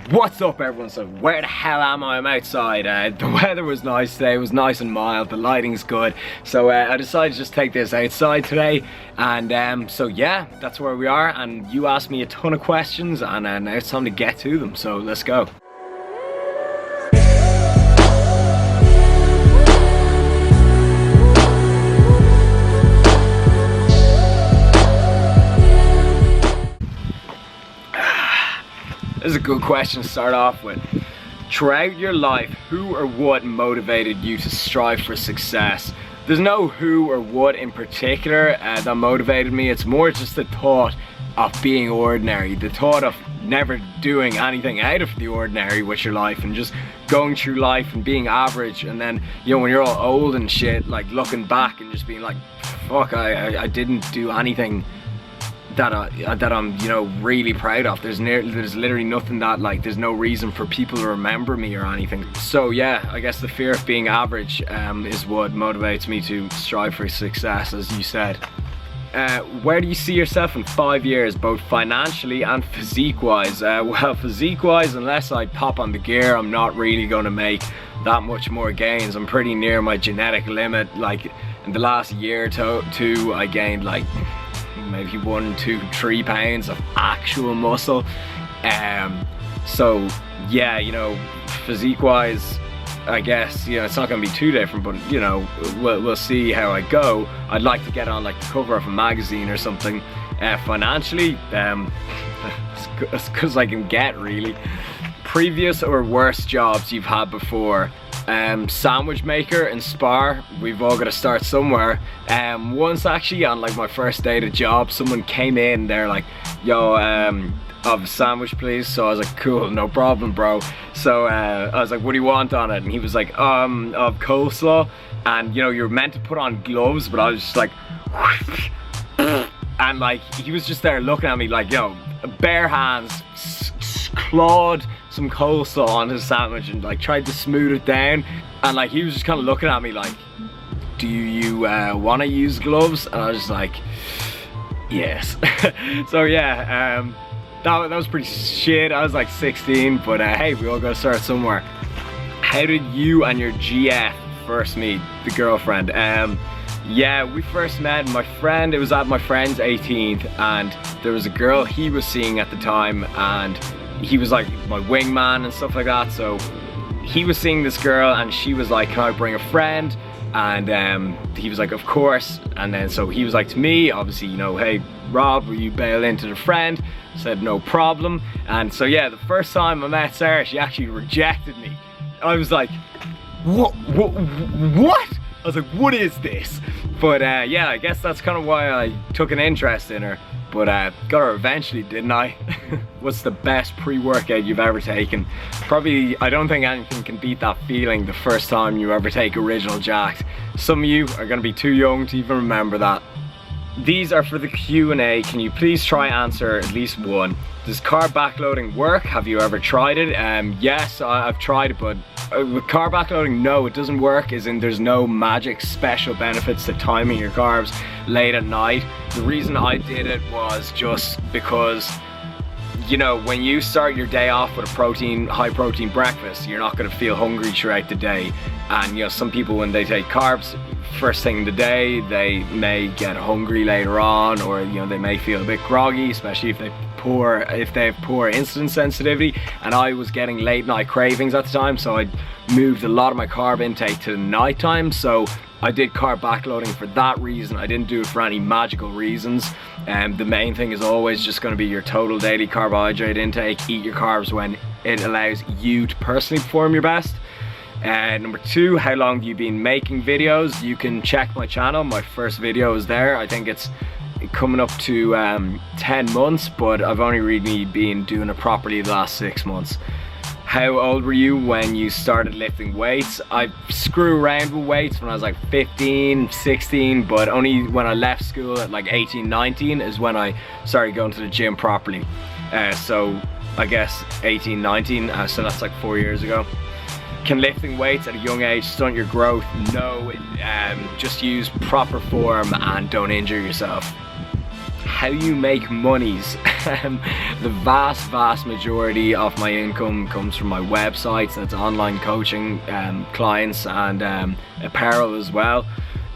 What's up everyone? So where the hell am I? I'm outside. The weather was nice today, it was nice and mild, the lighting's good. So I decided to just take this outside today, and so yeah, that's where we are. And you asked me a ton of questions, and now it's time to get to them, so let's go. This is a good question to start off with. Throughout your life, who or what motivated you to strive for success? There's no who or what in particular that motivated me. It's more just the thought of being ordinary, the thought of never doing anything out of the ordinary with your life and just going through life and being average. And then, you know, when you're all old and shit, like looking back and just being like, fuck, I didn't do anything that I'm, you know, really proud of. There's literally nothing that, like, there's no reason for people to remember me or anything. So yeah, I guess the fear of being average is what motivates me to strive for success, as you said. Where do you see yourself in 5 years, both financially and physique-wise? Well, physique-wise, unless I pop on the gear, I'm not really going to make that much more gains. I'm pretty near my genetic limit. Like, in the last year or two, I gained like maybe 1, 2, 3 pounds of actual muscle. So yeah, you know, physique wise, I guess, you know, it's not going to be too different, but you know, we'll see how I go. I'd like to get on like the cover of a magazine or something. Financially, as good as I can get, really. Previous or worst jobs you've had before? Sandwich maker and Spar. We've all got to start somewhere. Once actually on like my first day to job, someone came in, they're like, yo, have a sandwich please. So I was like, cool, no problem bro. So I was like, what do you want on it? And he was like, of coleslaw. And you know, you're meant to put on gloves, but I was just like and like he was just there looking at me like, yo, bare hands, clawed some coleslaw on his sandwich and like tried to smooth it down, and like he was just kind of looking at me like, do you want to use gloves? And I was just like, yes. So yeah, that was pretty shit. I was like 16, but hey, we all gotta start somewhere. How did you and your GF first meet, the girlfriend? Yeah, we first met, it was at my friend's 18th, and there was a girl he was seeing at the time, and he was like my wingman and stuff like that. So he was seeing this girl and she was like, can I bring a friend? And he was like, of course. And then so he was like to me, obviously, you know, hey Rob, will you bail into the friend? I said no problem. And so yeah, the first time I met Sarah, she actually rejected me. I was like, what? I was like, what is this? But yeah, I guess that's kind of why I took an interest in her. But got her eventually, didn't I? What's the best pre-workout you've ever taken? Probably, I don't think anything can beat that feeling the first time you ever take Original Jacked. Some of you are going to be too young to even remember that. These are for the Q&A. Can you please try answer at least one? Does carb backloading work? Have you ever tried it? Yes, I've tried it, but with carb backloading, no, it doesn't work, as in there's no magic special benefits to timing your carbs late at night. The reason I did it was just because, you know, when you start your day off with a high protein breakfast, you're not going to feel hungry throughout the day. And you know, some people, when they take carbs first thing in the day, they may get hungry later on, or you know, they may feel a bit groggy, especially if they have poor insulin sensitivity. And I was getting late night cravings at the time, so I moved a lot of my carb intake to night time. So I did carb backloading for that reason. I didn't do it for any magical reasons. The main thing is always just going to be your total daily carbohydrate intake. Eat your carbs when it allows you to personally perform your best. Number 2, how long have you been making videos? You can check my channel. My first video is there. I think it's coming up to 10 months, but I've only really been doing it properly the last 6 months. How old were you when you started lifting weights? I screw around with weights when I was like 15, 16, but only when I left school at like 18, 19 is when I started going to the gym properly. So I guess 18, 19, so that's like 4 years ago. Can lifting weights at a young age stunt your growth? No, just use proper form and don't injure yourself. how you make monies. The vast majority of my income comes from my websites. That's online coaching, clients, and apparel as well.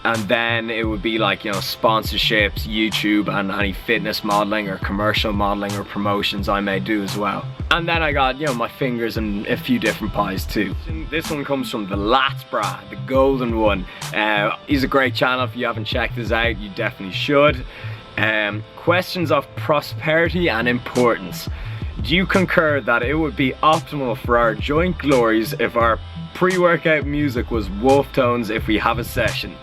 And then it would be like, you know, sponsorships, YouTube, and any fitness modeling or commercial modeling or promotions I may do as well. And then I got, you know, my fingers in a few different pies too. This one comes from the Latsbra, the golden one. He's a great channel. If you haven't checked this out, you definitely should. Questions of prosperity and importance. Do you concur that it would be optimal for our joint glories if our pre-workout music was wolf tones if we have a session?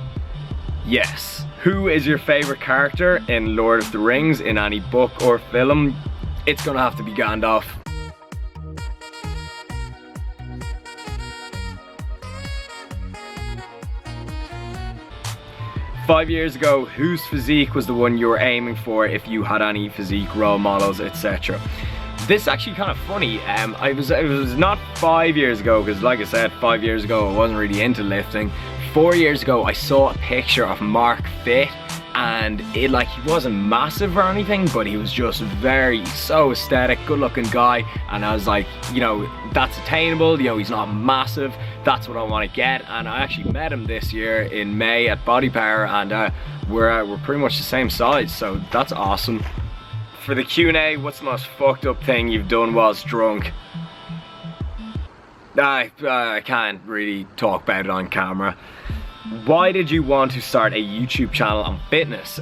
Yes. Who is your favorite character in Lord of the Rings, in any book or film? It's gonna have to be Gandalf. Five years ago, whose physique was the one you were aiming for if you had any physique role models, etc.? This is actually kind of funny. It was not 5 years ago, because like I said, 5 years ago I wasn't really into lifting. 4 years ago I saw a picture of Mark Fit, and it, like, he wasn't massive or anything, but he was just so aesthetic, good looking guy, and I was like, you know, that's attainable, you know, he's not massive, that's what I want to get. And I actually met him this year in May at BodyPower, and we're pretty much the same size, so that's awesome. For the Q&A, what's the most fucked up thing you've done whilst drunk? I can't really talk about it on camera. Why did you want to start a YouTube channel on fitness?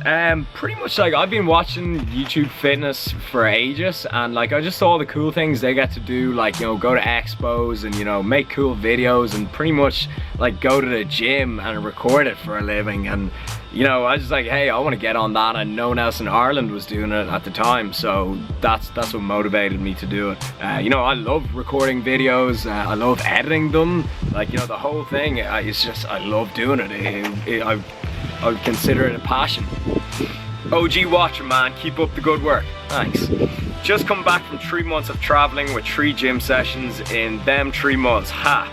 Pretty much, like, I've been watching YouTube fitness for ages, and like, I just saw the cool things they get to do, like, you know, go to expos and, you know, make cool videos and pretty much like go to the gym and record it for a living. And you know, I was just like, hey, I want to get on that, and no one else in Ireland was doing it at the time, so that's what motivated me to do it. You know, I love recording videos, I love editing them, like, you know, the whole thing, it's just, I love doing it. I would consider it a passion. OG watcher, man, keep up the good work. Thanks. Just come back from 3 months of traveling with 3 gym sessions in them 3 months. Ha!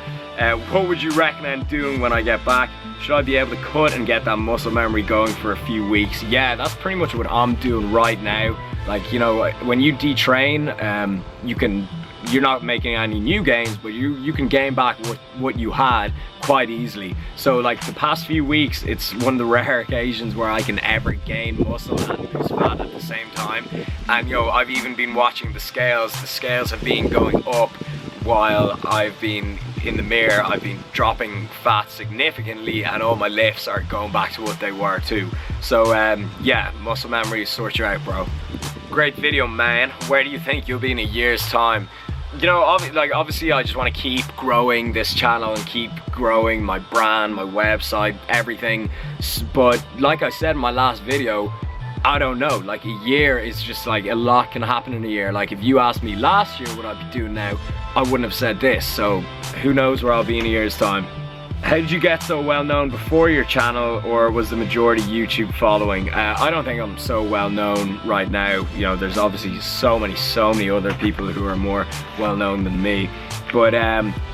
What would you recommend doing when I get back? Should I be able to cut and get that muscle memory going for a few weeks? Yeah, that's pretty much what I'm doing right now. Like, you know, when you detrain, you're not making any new gains, but you can gain back what you had quite easily. So like the past few weeks, it's one of the rare occasions where I can ever gain muscle and lose fat at the same time. And you know, I've even been watching the scales. The scales have been going up while I've been in the mirror. I've been dropping fat significantly, and all my lifts are going back to what they were too. So yeah, muscle memory sort you out, bro. Great video, man. Where do you think you'll be in a year's time? You know, obviously I just want to keep growing this channel and keep growing my brand, my website, everything. But like I said in my last video, I don't know, like a year is just like, a lot can happen in a year. Like if you asked me last year what I'd be doing now, I wouldn't have said this. So who knows where I'll be in a year's time. How did you get so well known before your channel, or was the majority YouTube following? I don't think I'm so well known right now. You know, there's obviously so many other people who are more well known than me. But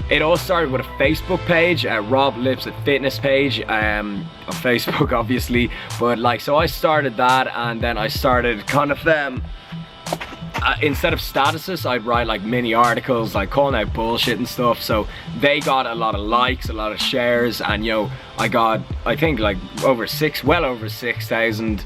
it all started with a Facebook page, Rob Lips at Fitness page, on Facebook obviously. But like, so I started that, and then I started kind of instead of statuses, I'd write like mini articles, like calling out bullshit and stuff. So they got a lot of likes, a lot of shares, and you know, I got, I think like well over 6,000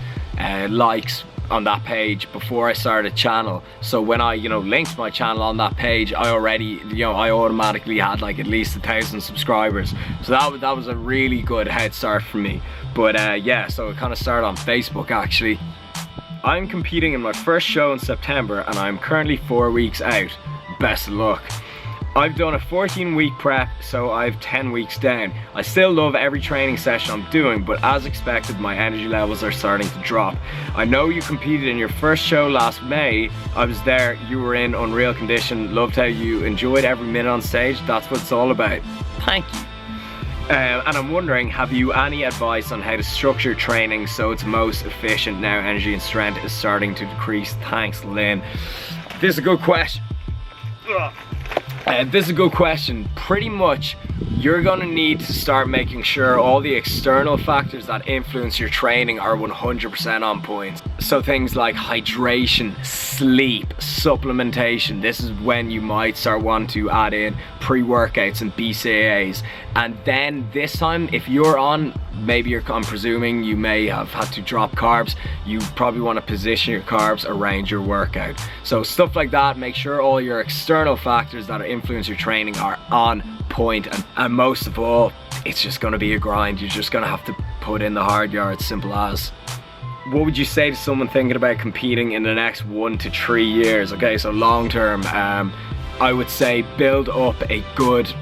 likes on that page before I started a channel. So when I, you know, linked my channel on that page, I automatically had like at least 1,000 subscribers. So that was a really good head start for me. But yeah, so it kind of started on Facebook actually. I'm competing in my first show in September, and I'm currently 4 weeks out. Best of luck. I've done a 14-week prep, so I've 10 weeks down. I still love every training session I'm doing, but as expected, my energy levels are starting to drop. I know you competed in your first show last May. I was there, you were in unreal condition. Loved how you enjoyed every minute on stage. That's what it's all about. Thank you. And I'm wondering, have you any advice on how to structure training so it's most efficient now energy and strength is starting to decrease? Thanks, Lynn. This is a good question. This is a good question. Pretty much, you're gonna need to start making sure all the external factors that influence your training are 100% on point. So things like hydration, sleep, supplementation. This is when you might start wanting to add in pre-workouts and BCAAs. And then this time, if you're on, maybe I'm presuming you may have had to drop carbs, you probably want to position your carbs around your workout. So stuff like that, make sure all your external factors that influence your training are on point. And most of all, it's just going to be a grind. You're just going to have to put in the hard yards, simple as. What would you say to someone thinking about competing in the next 1 to 3 years? Okay, so long term, I would say build up a good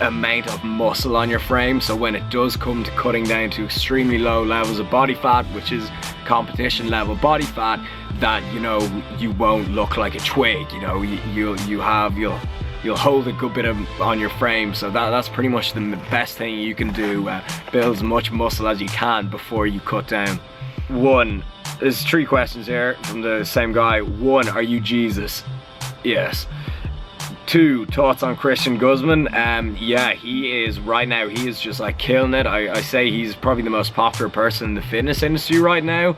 amount of muscle on your frame, so when it does come to cutting down to extremely low levels of body fat, which is competition level body fat, that you won't look like a twig. You'll hold a good bit on your frame. So that's pretty much the best thing you can do. Build as much muscle as you can before you cut down. 1, there's 3 questions here from the same guy. 1, are you Jesus? Yes. 2, thoughts on Christian Guzman? Yeah, he is right now, he is just like killing it. I say he's probably the most popular person in the fitness industry right now.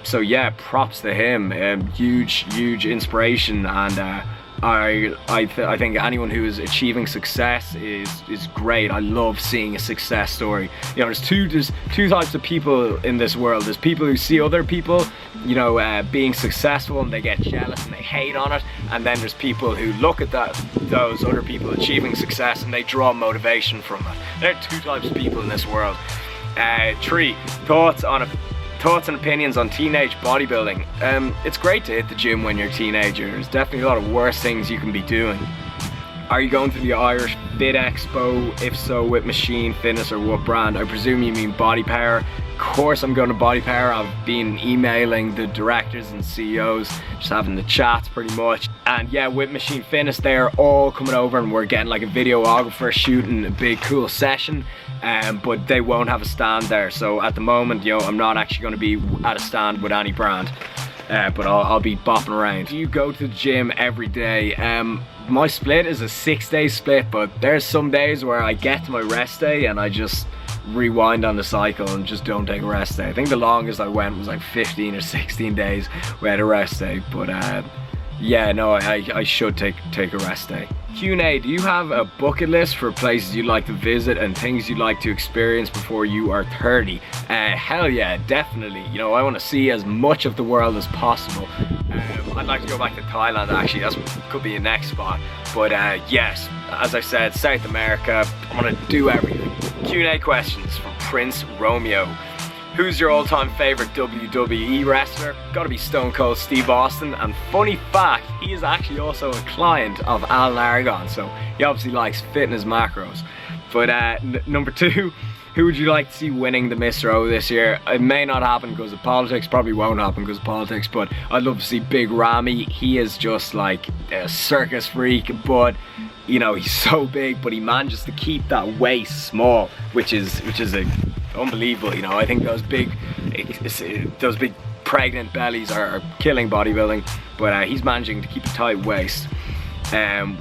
So yeah, props to him. Huge inspiration, and I think anyone who is achieving success is great. I love seeing a success story. There's two types of people in this world. There's people who see other people, being successful, and they get jealous and they hate on it. And then there's people who look at those other people achieving success and they draw motivation from it. There are 2 types of people in this world. 3, thoughts and opinions on teenage bodybuilding. It's great to hit the gym when you're a teenager. There's definitely a lot of worse things you can be doing. Are you going to the Irish Bid Expo? If so, with machine, fitness, or what brand? I presume you mean BodyPower. Of course I'm going to BodyPower. I've been emailing the directors and CEOs, just having the chats pretty much. And yeah, with Machine Fitness, they're all coming over and we're getting like a videographer shooting a big cool session. But they won't have a stand there. So at the moment, I'm not actually going to be at a stand with any brand. But I'll be bopping around. Do you go to the gym every day? My split is a 6-day split, but there's some days where I get to my rest day and I just rewind on the cycle and just don't take a rest day. I think the longest I went was like 15 or 16 days without a rest day, but yeah, no, I should take a rest day. Q&A, do you have a bucket list for places you'd like to visit and things you'd like to experience before you are 30? Hell yeah, definitely. I want to see as much of the world as possible. I'd like to go back to Thailand actually. That could be a next spot. But yes, as I said, South America, I want to do everything. Q&A questions from Prince Romeo. Who's your all-time favorite WWE wrestler? Gotta be Stone Cold Steve Austin. And funny fact, he is actually also a client of Alan Aragon, so he obviously likes fitness macros. But number 2, who would you like to see winning the Mr. O this year? It may not happen because of politics, probably won't happen because of politics, but I'd love to see Big Ramy. He is just like a circus freak, but he's so big, but he manages to keep that waist small, which is unbelievable. I think those big pregnant bellies are killing bodybuilding, but he's managing to keep a tight waist.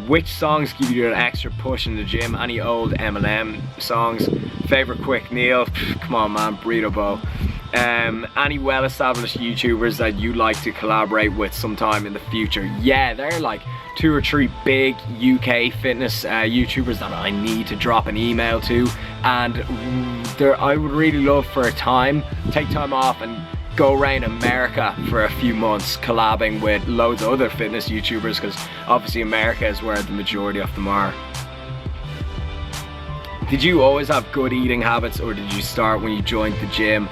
Which songs give you an extra push in the gym? Any old Eminem songs? Favorite Quick Meal? Come on man, Burrito Bowl. Any well-established YouTubers that you like to collaborate with sometime in the future? Yeah, there are like 2 or 3 big UK fitness YouTubers that I need to drop an email to, and I would really love for take time off and go around America for a few months collabing with loads of other fitness YouTubers, because obviously America is where the majority of them are. Did you always have good eating habits, or did you start when you joined the gym?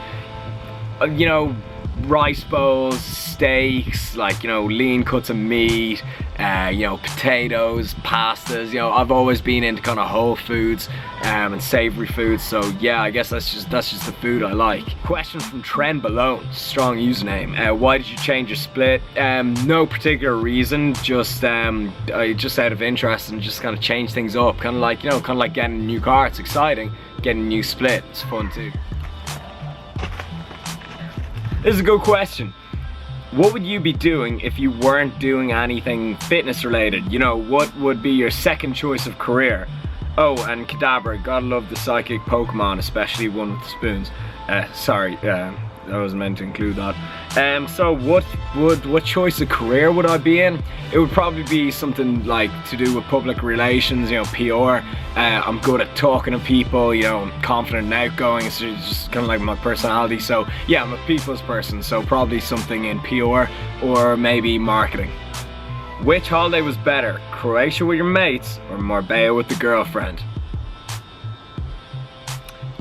Rice bowls, steaks, lean cuts of meat, potatoes, pastas. I've always been into kind of whole foods and savory foods, so yeah, I guess that's just the food I like. Question from Trent Balone, strong username. Why did you change your split? No particular reason, just out of interest and just kind of change things up. Kind of like getting a new car. It's exciting. Getting a new split, it's fun too. This is a good question. What would you be doing if you weren't doing anything fitness related? What would be your second choice of career? Oh, and Kadabra, gotta love the psychic Pokemon, especially one with the spoons. was meant to include that. So what choice of career would I be in? It would probably be something like to do with public relations, you know, PR. I'm good at talking to people, you know, I'm confident and outgoing. It's just kind of like my personality. So yeah, I'm a people's person, so probably something in PR or maybe marketing. Which holiday was better, Croatia with your mates or Marbella with the girlfriend?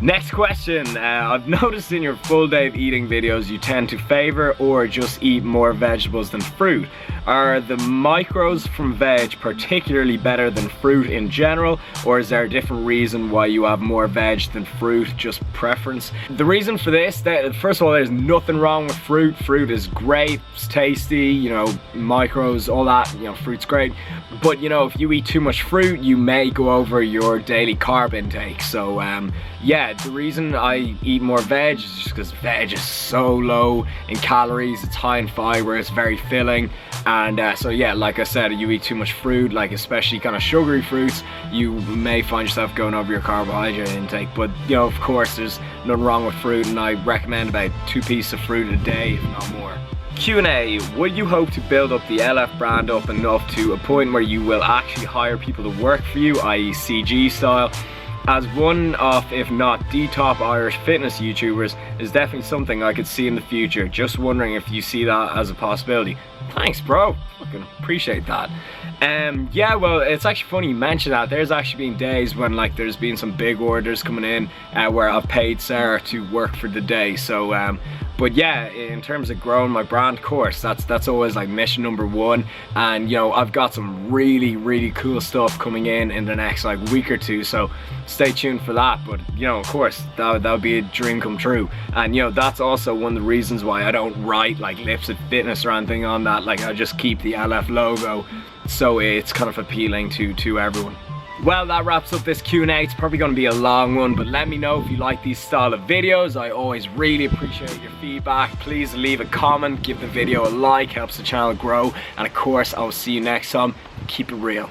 Next question. I've noticed in your full day of eating videos you tend to favor or just eat more vegetables than fruit. Are the micros from veg particularly better than fruit in general, or is there a different reason why you have more veg than fruit, just preference? The reason for this, first of all, there's nothing wrong with fruit. Fruit is great, it's tasty, you know, micros, all that, you know, fruit's great. But you know, if you eat too much fruit, you may go over your daily carb intake. So yeah, the reason I eat more veg is just because veg is so low in calories, it's high in fiber, it's very filling. And so yeah, like I said, you eat too much fruit, like especially kind of sugary fruits, you may find yourself going over your carbohydrate intake. But you know, of course, there's nothing wrong with fruit, and I recommend about 2 pieces of fruit a day, if not more. Q&A, would you hope to build up the LF brand up enough to a point where you will actually hire people to work for you, i.e. CG style? As one of, if not the top Irish fitness YouTubers, is definitely something I could see in the future. Just wondering if you see that as a possibility. Thanks, bro. Fucking appreciate that. Yeah, well, it's actually funny you mention that. There's actually been days when like there's been some big orders coming in where I've paid Sarah to work for the day. So but yeah, in terms of growing my brand, of course, that's always like mission number one. And you know, I've got some really cool stuff coming in the next like week or two, so stay tuned for that. But you know, of course, that would be a dream come true. And you know, that's also one of the reasons why I don't write like Lips at Fitness or anything on that. Like, I just keep the LF logo, so it's kind of appealing to everyone. Well, that wraps up this Q&A. It's probably going to be a long one, but let me know if you like these style of videos. I always really appreciate your feedback. Please leave a comment, give the video a like, helps the channel grow, and of course, I will see you next time. Keep it real.